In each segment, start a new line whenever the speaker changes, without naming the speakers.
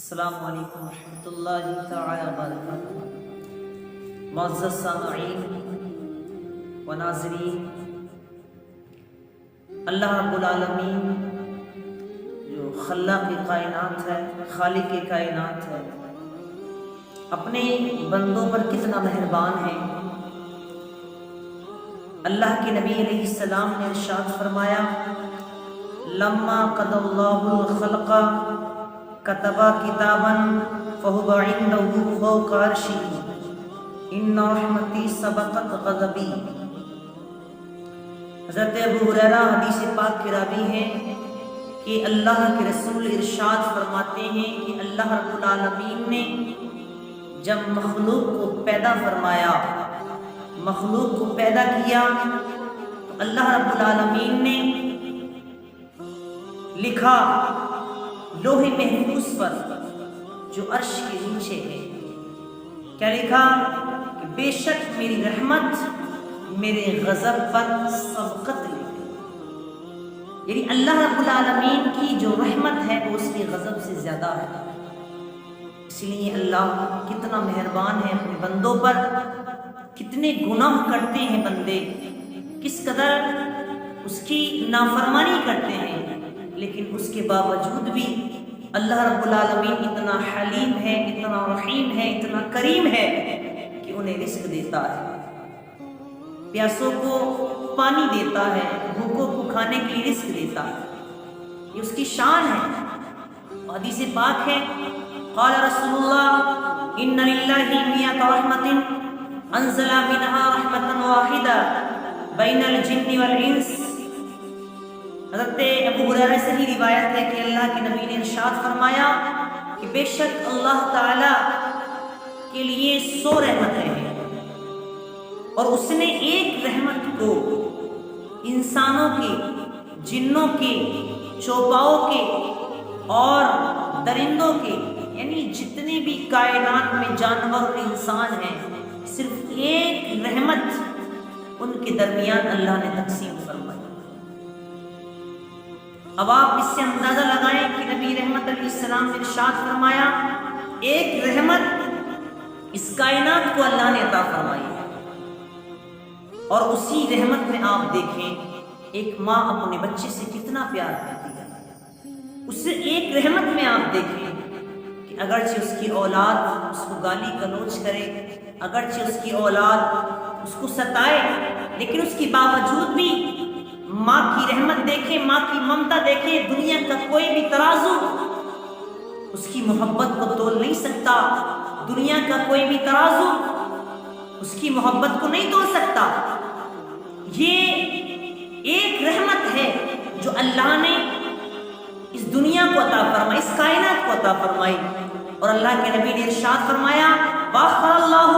السلام علیکم ورحمۃ اللہ تعالی وبرکاتہ۔ معزز سامعین و ناظرین، اللہ رب العالمین جو خلاق کائنات ہے، خالق کائنات ہے، اپنے بندوں پر کتنا مہربان ہے۔ اللہ کے نبی علیہ السلام نے ارشاد فرمایا، لما قضى الله الخلق كتب كتابا فهو عنده فوق عرشه ان رحمتي سبقت غضبي۔ حضرت ابو ہریرہ حدیث پاک کے راوی ہیں کہ اللہ کے رسول ارشاد فرماتے ہیں کہ اللہ رب العالمین نے جب مخلوق کو پیدا فرمایا، مخلوق کو پیدا کیا، تو اللہ رب العالمین نے لکھا لوح محفوظ پر جو عرش کے نیچے ہے، کیا لکھا کہ بے شک میری رحمت میرے غضب پر سبقت لے گئی۔ یعنی اللہ رب العالمین کی جو رحمت ہے وہ اس کے غضب سے زیادہ ہے۔ اس لیے اللہ کتنا مہربان ہے اپنے بندوں پر، کتنے گناہ کرتے ہیں بندے، کس قدر اس کی نافرمانی کرتے ہیں، لیکن اس کے باوجود بھی اللہ رب العالمین اتنا حلیم ہے، اتنا رحیم ہے، اتنا کریم ہے کہ انہیں رزق دیتا ہے، پیاسوں کو پانی دیتا ہے، بھوکوں کو کھانے کے لیے رزق دیتا ہے۔ یہ اس کی شان ہے۔ حدیث پاک ہے، قال رسول اللہ ان للہ مئۃ رحمۃ انزل منها رحمۃ واحدہ بین الجن والانس۔ حضرت ابو ہریرہ سے ہی روایت ہے کہ اللہ کے نبی نے ارشاد فرمایا کہ بے شک اللہ تعالی کے لیے 100 رحمتیں ہیں، اور اس نے ایک رحمت کو انسانوں کے، جنوں کے، چوپاؤں کے اور درندوں کے، یعنی جتنے بھی کائنات میں جانور اور انسان ہیں، صرف ایک رحمت ان کے درمیان اللہ نے تقسیم فرمائی۔ اب آپ اس سے اندازہ لگائیں کہ نبی رحمت علیہ السلام نے ارشاد فرمایا ایک رحمت اس کائنات کو اللہ نے عطا فرمائی ہے، اور اسی رحمت میں آپ دیکھیں ایک ماں اپنے بچے سے کتنا پیار کرتی ہے۔ اس سے ایک رحمت میں آپ دیکھیں کہ اگرچہ اس کی اولاد اس کو گالی گلوچ کرے، اگرچہ اس کی اولاد اس کو ستائے، لیکن اس کے باوجود بھی ماں کی رحمت دیکھیں، ماں کی ممتا دیکھیں، دنیا کا کوئی بھی ترازو اس کی محبت کو تول نہیں سکتا، دنیا کا کوئی بھی ترازو اس کی محبت کو نہیں تول سکتا۔ یہ ایک رحمت ہے جو اللہ نے اس دنیا کو عطا فرمائی، اس کائنات کو عطا فرمائی، اور اللہ کے نبی نے ارشاد فرمایا وَأَخَّرَ اللَّهُ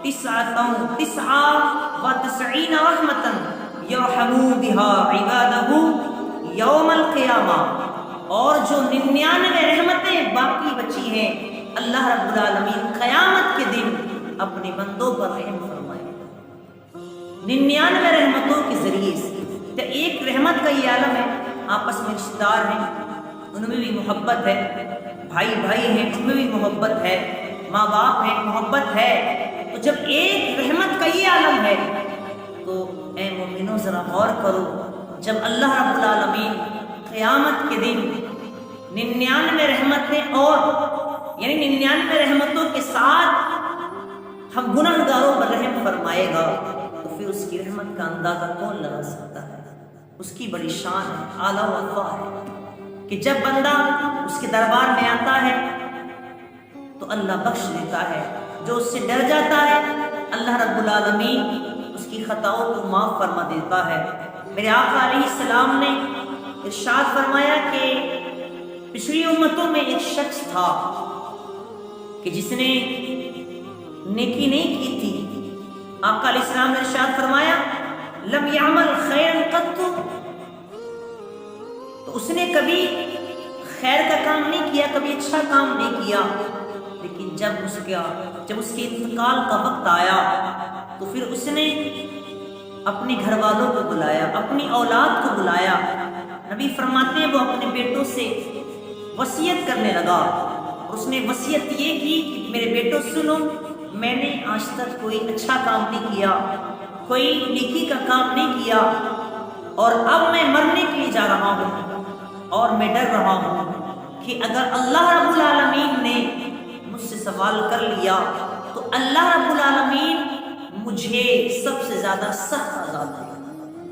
99 رحمتاً یرحموا بها عبادہ یوم القیامہ، اور جو 99 رحمتیں باقی بچی ہیں اللہ رب العالمین قیامت کے دن اپنے بندوں پر رحم فرمائے 99 رحمتوں کے ذریعے سے۔ تو ایک رحمت کا یہ عالم ہے، آپس میں رشتہ دار ہیں ان میں بھی محبت ہے، بھائی بھائی ہیں ان میں بھی محبت ہے، ماں باپ ہیں محبت ہے۔ تو جب ایک رحمت کا یہ عالم ہے تو اے مومنوں ذرا غور کرو، جب اللہ رب العالمین قیامت کے دن 99 رحمتیں اور یعنی 99 رحمتوں کے ساتھ ہم گناہ گاروں پر رحم فرمائے گا، تو پھر اس کی رحمت کا اندازہ کون لگا سکتا ہے؟ اس کی بڑی شان ہے، اعلیٰ وفا ہے کہ جب بندہ اس کے دربار میں آتا ہے تو اللہ بخش دیتا ہے، جو اس سے ڈر جاتا ہے اللہ رب العالمین اس کی خطاؤں کو معاف فرما دیتا ہے۔ میرے آقا علیہ السلام نے ارشاد فرمایا کہ پچھلی امتوں میں ایک شخص تھا کہ جس نے نیکی نہیں کی تھی، آقا علیہ السلام نے ارشاد فرمایا لم یعمل خیرا قط، تو اس نے کبھی خیر کا کام نہیں کیا، کبھی اچھا کام نہیں کیا، لیکن جب اس کے انتقال کا وقت آیا تو پھر اس نے اپنے گھر والوں کو بلایا، اپنی اولاد کو بلایا۔ نبی فرماتے ہیں وہ اپنے بیٹوں سے وصیت کرنے لگا اس نے وصیت یہ کی کہ میرے بیٹوں سنو، میں نے آج تک کوئی اچھا کام نہیں کیا، کوئی نیکی کا کام نہیں کیا، اور اب میں مرنے کے لیے جا رہا ہوں اور میں ڈر رہا ہوں کہ اگر اللہ رب العالمین نے مجھ سے سوال کر لیا تو اللہ رب العالمین مجھے سب سے زیادہ سخت عذاب دے گا،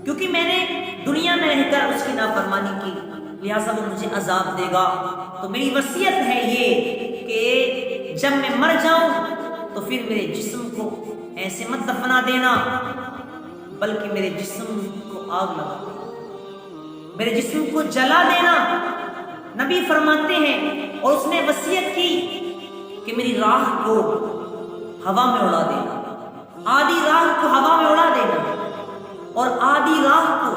کیونکہ میں نے دنیا میں رہ کر اس کی نافرمانی کی، لہٰذا وہ مجھے عذاب دے گا۔ تو میری وصیت ہے یہ کہ جب میں مر جاؤں تو پھر میرے جسم کو ایسے مت دفنا دینا، بلکہ میرے جسم کو آگ لگا دینا، میرے جسم کو جلا دینا۔ نبی فرماتے ہیں اور اس نے وصیت کی کہ میری راہ کو ہوا میں اڑا دینا، آدھی راہ کو ہوا میں اڑا دینا اور آدھی راہ کو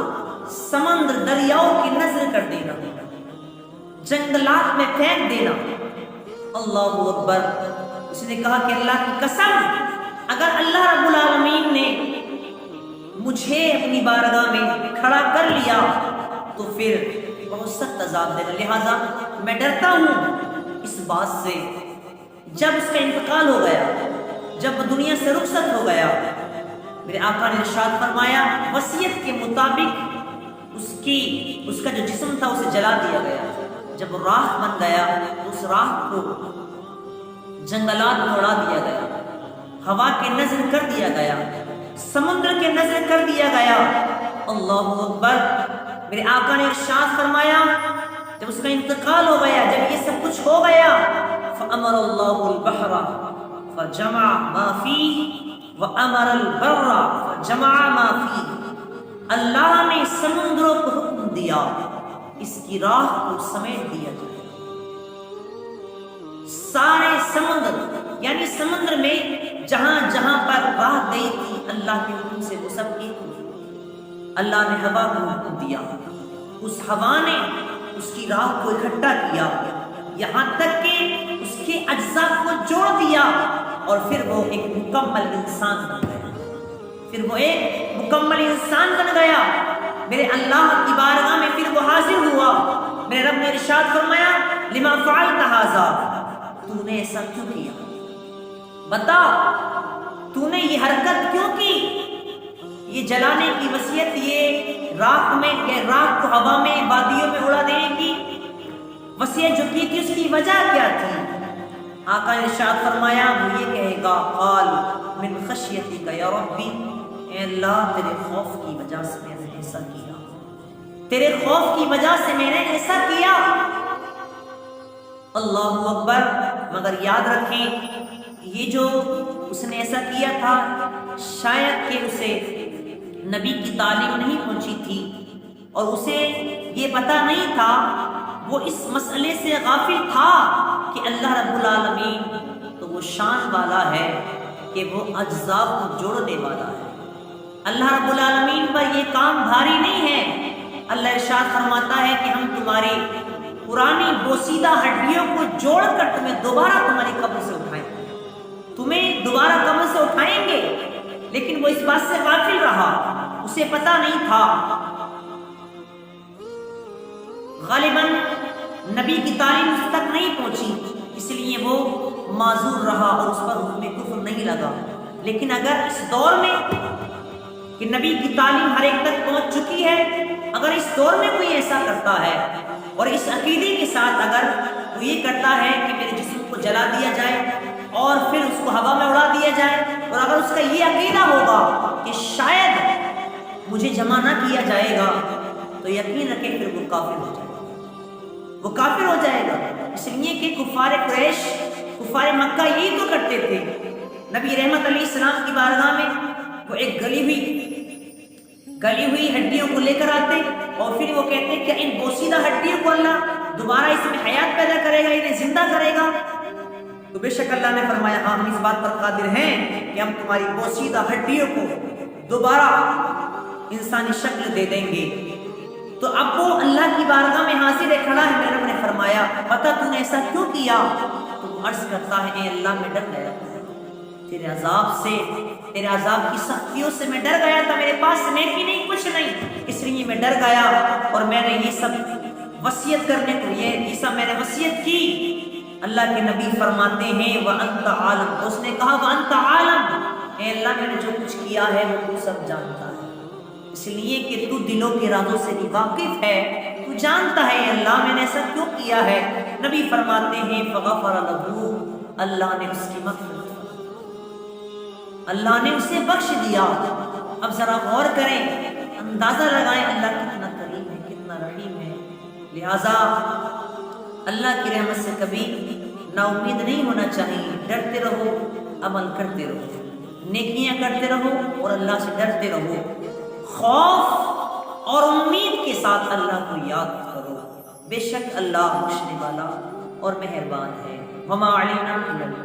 سمندر دریاؤں کی نظر کر دینا، جنگلات میں پھینک دینا۔ اللہ اکبر۔ اس نے کہا کہ اللہ کی قسم، اگر اللہ رب العالمین نے مجھے اپنی بارگاہ میں کھڑا کر لیا تو پھر بہت سخت عذاب دے گا، لہٰذا میں ڈرتا ہوں اس بات سے۔ جب اس کا انتقال ہو گیا، جب وہ دنیا سے رخصت ہو گیا، میرے آقا نے ارشاد فرمایا وصیت کے مطابق اس کا جو جسم تھا اسے جلا دیا گیا۔ جب وہ راکھ بن گیا تو اس راکھ کو جنگلات میں اڑا دیا گیا، ہوا کے نظر کر دیا گیا، سمندر کے نظر کر دیا گیا۔ اللہ اکبر۔ میرے آقا نے ارشاد فرمایا جب اس کا انتقال ہو گیا، جب یہ سب کچھ ہو گیا، فَأَمَرَ اللَّهُ الْبَحْرَ فَجَمَعَ مَا فِيهِ وَأَمَرَ الْبَرَّ فَجَمَعَ مَا فِيهِ۔ اللہ نے سمندروں کو حکم دیا اس کی راہ کو سمیٹ دیا جائے، سارے سمندر، یعنی سمندر میں جہاں جہاں پر راہ گئی تھی اللہ کے حکم سے وہ سب ایک ہوئی۔ اللہ نے ہوا کو حکم دیا، اس ہوا نے اس کی راہ کو اکٹھا کیا، یہاں تک کہ اس کے اجزاء کو جوڑ دیا، اور پھر وہ ایک مکمل انسان بن گیا۔ میرے اللہ کی بارگاہ میں پھر وہ حاضر ہوا۔ میرے رب نے ارشاد فرمایا لما فعلت ھذا، تو نے ایسا کیوں کیا؟ بتا تو نے یہ حرکت کیوں کی؟ یہ جلانے کی وصیت، یہ راکھ کو ہوا میں وادیوں میں اڑا دینے کی وصیت جو کی تھی، اس کی وجہ کیا تھی؟ آقا نے ارشاد فرمایا وہ یہ کہے گا قال من خشیتک یا ربی، اے اللہ تیرے خوف کی وجہ سے میں نے ایسا کیا، تیرے خوف کی وجہ سے میں نے ایسا کیا۔ اللہ اکبر۔ مگر یاد رکھیں یہ جو اس نے ایسا کیا تھا، شاید کہ اسے نبی کی تعلیم نہیں پہنچی تھی اور اسے یہ پتہ نہیں تھا، وہ اس مسئلے سے غافل تھا کہ اللہ رب العالمین تو وہ شان والا ہے کہ وہ اجزاء کو جوڑنے والا ہے۔ اللہ رب العالمین پر یہ کام بھاری نہیں ہے۔ اللہ ارشاد فرماتا ہے کہ ہم تمہاری پرانی بوسیدہ ہڈیوں کو جوڑ کر تمہیں دوبارہ تمہاری قبر سے اٹھائیں گے، تمہیں دوبارہ قبر سے اٹھائیں گے۔ لیکن وہ اس بات سے غافل رہا، اسے پتہ نہیں تھا۔ غالباً نبی کی تعلیم اس تک نہیں پہنچی، اس لیے وہ معذور رہا اور اس پر حکم کفر نہیں لگا۔ لیکن اگر اس دور میں کہ نبی کی تعلیم ہر ایک تک پہنچ چکی ہے، اگر اس دور میں کوئی ایسا کرتا ہے اور اس عقیدے کے ساتھ اگر وہ یہ کرتا ہے کہ میرے جسم کو جلا دیا جائے اور پھر اس کو ہوا میں اڑا دیا جائے، اور اگر اس کا یہ عقیدہ ہوگا کہ شاید مجھے جمع نہ کیا جائے گا، تو یقین رکھیں پھر وہ کافر ہو جائے گا، وہ کافر ہو جائے گا۔ اس لیے کہ کفار قریش، کفار مکہ یہی تو کرتے تھے۔ نبی رحمت علیہ السلام کی بارگاہ میں وہ ایک گلی ہوئی ہڈیوں کو لے کر آتے اور پھر وہ کہتے کہ ان بوسیدہ ہڈیوں کو اللہ دوبارہ اس میں حیات پیدا کرے گا، انہیں زندہ کرے گا۔ تو بے شک اللہ نے فرمایا ہاں ہم اس بات پر قادر ہیں کہ ہم تمہاری بوسیدہ ہڈیوں کو دوبارہ انسانی شکل دے دیں گے۔ تو اب وہ اللہ کی بارگاہ میں حاضر کھڑا ہے۔ میرے رب نے فرمایا پتہ تو نے ایسا کیوں کیا؟ تو وہ عرض کرتا ہے اے اللہ میں ڈر گیا تیرے عذاب سے، تیرے عذاب کی سختیوں سے میں ڈر گیا تھا، میرے پاس نیکی نہیں کچھ نہیں، اس لیے میں ڈر گیا اور میں نے یہ سب وصیت کرنے کو یہ سب میں نے وصیت کی اللہ کے نبی فرماتے ہیں وَأَنْتَ عَالَمُ، اس نے کہا وَأَنْتَ عَالَمُ، اے اللہ میں نے جو کچھ کیا ہے وہ تو سب جانتا ہے، اس لیے کہ تو دلوں کے رازوں سے بھی واقف ہے، تو جانتا ہے اے اللہ میں نے ایسا کیوں کیا ہے۔ نبی فرماتے ہیں فَغَفَرَ لَهُ، اللہ نے اس کی مغفرت فرمائی، اللہ نے اسے بخش دیا۔ اب ذرا غور کریں، اندازہ لگائیں اللہ کتنا کریم ہے، کتنا رحیم ہے۔ لہٰذا اللہ کی رحمت سے کبھی نا امید نہیں ہونا چاہیے، ڈرتے رہو، عمل کرتے رہو، نیکیاں کرتے رہو اور اللہ سے ڈرتے رہو، خوف اور امید کے ساتھ اللہ کو یاد کرو، بے شک اللہ بخشنے والا اور مہربان ہے۔ وما علینا